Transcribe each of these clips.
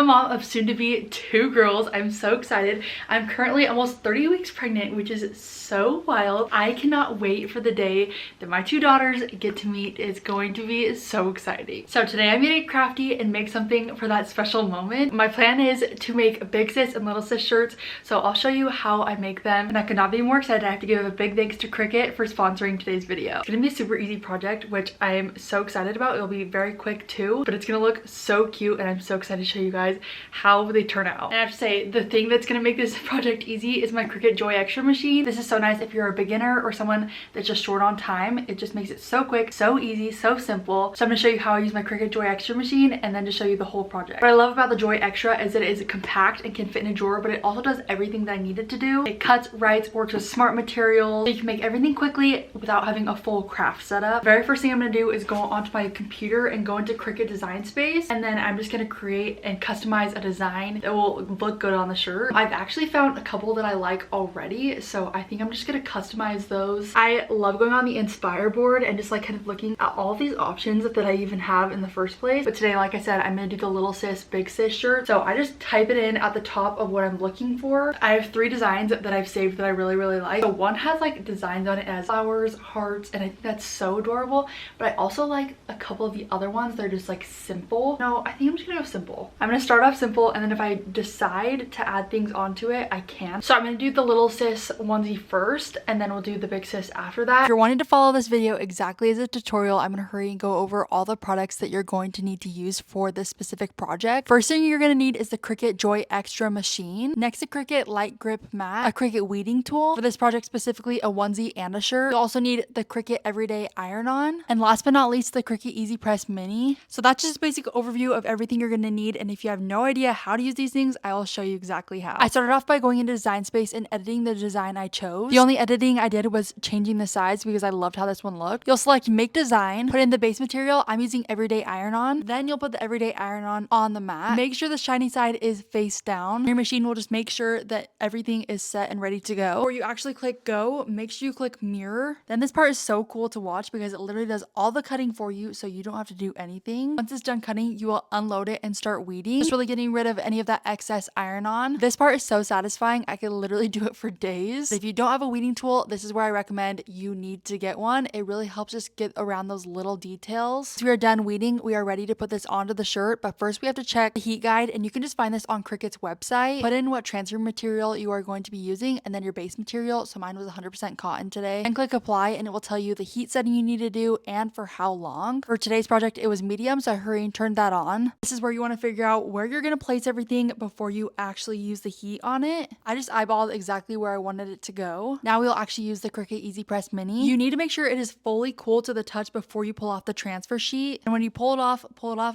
a mom of soon to be 2 girls. I'm so excited. I'm currently almost 30 weeks pregnant, which is so wild. I cannot wait for the day that my 2 daughters get to meet. It's going to be so exciting. So today I'm gonna get crafty and make something for that special moment. My plan is to make Big Sis and Little Sis shirts, so I'll show you how I make them, and I could not be more excited. I have to give a big thanks to Cricut for sponsoring today's video. It's gonna be a super easy project, which I am so excited about. It'll be very quick too, but it's gonna look so cute, and I'm so excited to show you guys how they turn out. And I have to say, the thing that's gonna make this project easy is my Cricut Joy Xtra machine. This is so nice if you're a beginner or someone that's just short on time. It just makes it so quick, so easy, so simple. So I'm gonna show you how I use my Cricut Joy Xtra machine and then just show you the whole project. What I love about the Joy Xtra is that it is compact and can fit in a drawer, but it also does everything that I need it to do. It cuts, writes, works with smart materials. So you can make everything quickly without having a full craft setup. The very first thing I'm gonna do is go onto my computer and go into Cricut Design Space, and then I'm just gonna create and customize a design that will look good on the shirt. I've actually found a couple that I like already, so I think I'm just gonna customize those. I love going on the Inspire board and just like kind of looking at all these options that I even have in the first place. But today, like I said, I'm gonna do the Little Sis Big Sis shirt. So I just type it in at the top of what I'm looking for. I have 3 designs that I've saved that I really like. So one has like designs on it as flowers, hearts, and I think that's so adorable. But I also like a couple of the other ones. They're just like simple. No, I think I'm just gonna go simple. I'm gonna start off simple, and then if I decide to add things onto it, I can. So I'm gonna do the Little Sis onesie first, and then we'll do the Big Sis after that. If you're wanting to follow this video exactly as a tutorial, I'm gonna hurry and go over all the products that you're going to need to use for this specific project. First thing you're gonna need is the Cricut Joy Xtra machine. Next, a Cricut light grip mat, a Cricut weeding tool. For this project specifically, a onesie and a shirt. You also need the Cricut Everyday Iron-On. And last but not least, the Cricut Easy Press Mini. So that's just a basic overview of everything you're gonna need. And if you have no idea how to use these things, I will show you exactly how. I started off by going into Design Space and editing the design I chose. The only editing I did was changing the size because I loved how this one looked. You'll select Make Design, put in the base material. I'm using Everyday Iron-On. Then you'll put the Everyday Iron-On on the mat. Make sure the shiny side is face down. Your machine will just make sure that everything is set and ready to go. Before you actually click go, make sure you click mirror. Then this part is so cool to watch because it literally does all the cutting for you, so you don't have to do anything. Once it's done cutting, you will unload it and start weeding. Just really getting rid of any of that excess iron-on. This part is so satisfying. I could literally do it for days. If you don't have a weeding tool, this is where I recommend you need to get one. It really helps us get around those little details. Once we are done weeding, we are ready to put this onto the shirt, but first we have to check the heat guide, and you can just find this on Cricut's website. Put in what transfer material you are going to be using and then your base material. So mine was 100% cotton today. And click apply, and it will tell you the heat setting you need to do and for how long. For today's project, it was medium, so I hurried and turned that on. This is where you want to figure out where you're going to place everything before you actually use the heat on it. I just eyeballed exactly where I wanted it to go. Now we'll actually use the Cricut Easy Press Mini. You need to make sure it is fully cool to the touch before you pull off the transfer sheet. And when you pull it off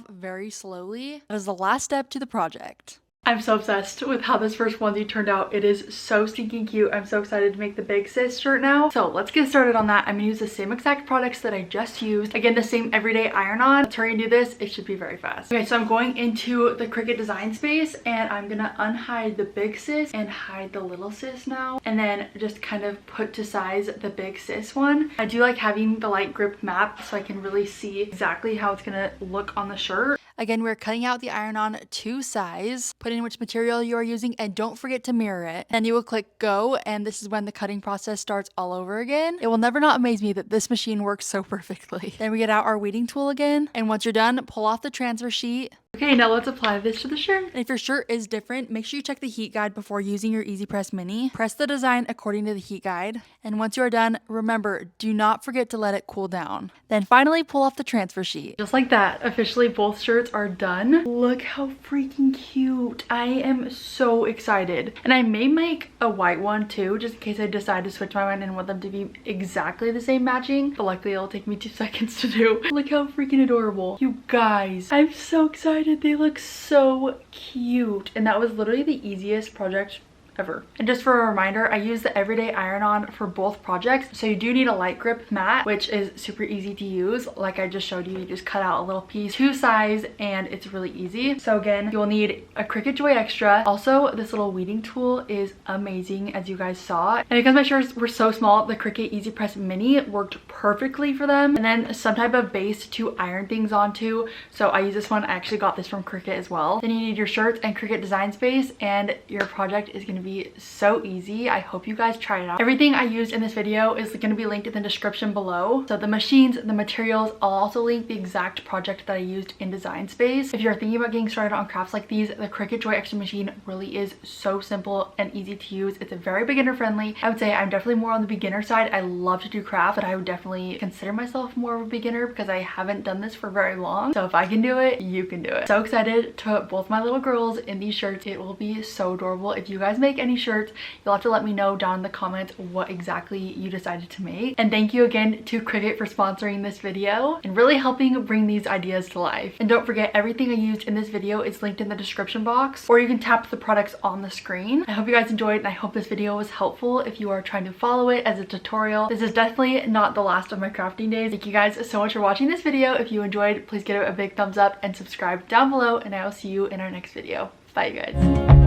very slowly. That is the last step to the project. I'm so obsessed with how this first onesie turned out. It is so stinking cute. I'm so excited to make the Big Sis shirt now. So let's get started on that. I'm gonna use the same exact products that I just used. Again, the same Everyday Iron-On. Let's hurry and do this. It should be very fast. Okay, so I'm going into the Cricut Design Space, and I'm gonna unhide the Big Sis and hide the Little Sis now. And then just kind of put to size the Big Sis one. I do like having the light grip map so I can really see exactly how it's gonna look on the shirt. Again, we're cutting out the iron-on to size. Put in which material you are using, and don't forget to mirror it. Then you will click go, and this is when the cutting process starts all over again. It will never not amaze me that this machine works so perfectly. Then we get out our weeding tool again, and once you're done, pull off the transfer sheet. Okay, now let's apply this to the shirt. And if your shirt is different, make sure you check the heat guide before using your Easy Press Mini. Press the design according to the heat guide. And once you are done, remember, do not forget to let it cool down. Then finally pull off the transfer sheet. Just like that, officially both shirts are done. Look how freaking cute. I am so excited. And I may make a white one too, just in case I decide to switch my mind and want them to be exactly the same matching. But luckily it'll take me 2 seconds to do. Look how freaking adorable. You guys, I'm so excited. They look so cute. And that was literally the easiest project ever. And just for a reminder, I use the everyday iron-on for both projects. So you do need a light grip mat, which is super easy to use. Like I just showed you, you just cut out a little piece to size and it's really easy. So again, you'll need a Cricut Joy Xtra. Also, this little weeding tool is amazing, as you guys saw. And because my shirts were so small, the Cricut Easy Press Mini worked perfectly for them. And then some type of base to iron things onto. So I use this one. I actually got this from Cricut as well. Then you need your shirts and Cricut design space, and your project is going to be so easy. I hope you guys try it out. Everything I used in this video is going to be linked in the description below. So the machines, the materials, I'll also link the exact project that I used in design space. If you're thinking about getting started on crafts like these, the Cricut Joy Xtra machine really is so simple and easy to use. It's a very beginner friendly. I would say I'm definitely more on the beginner side. I love to do craft, but I would definitely consider myself more of a beginner because I haven't done this for very long. So if I can do it, you can do it. So excited to put both my little girls in these shirts. It will be so adorable. If you guys make any shirts, you'll have to let me know down in the comments what exactly you decided to make. And thank you again to Cricut for sponsoring this video and really helping bring these ideas to life. And don't forget, everything I used in this video is linked in the description box, or you can tap the products on the screen. I hope you guys enjoyed, and I hope this video was helpful if you are trying to follow it as a tutorial. This is definitely not the last of my crafting days. Thank you guys so much for watching this video. If you enjoyed, please give it a big thumbs up and subscribe down below, and I will see you in our next video. Bye, you guys.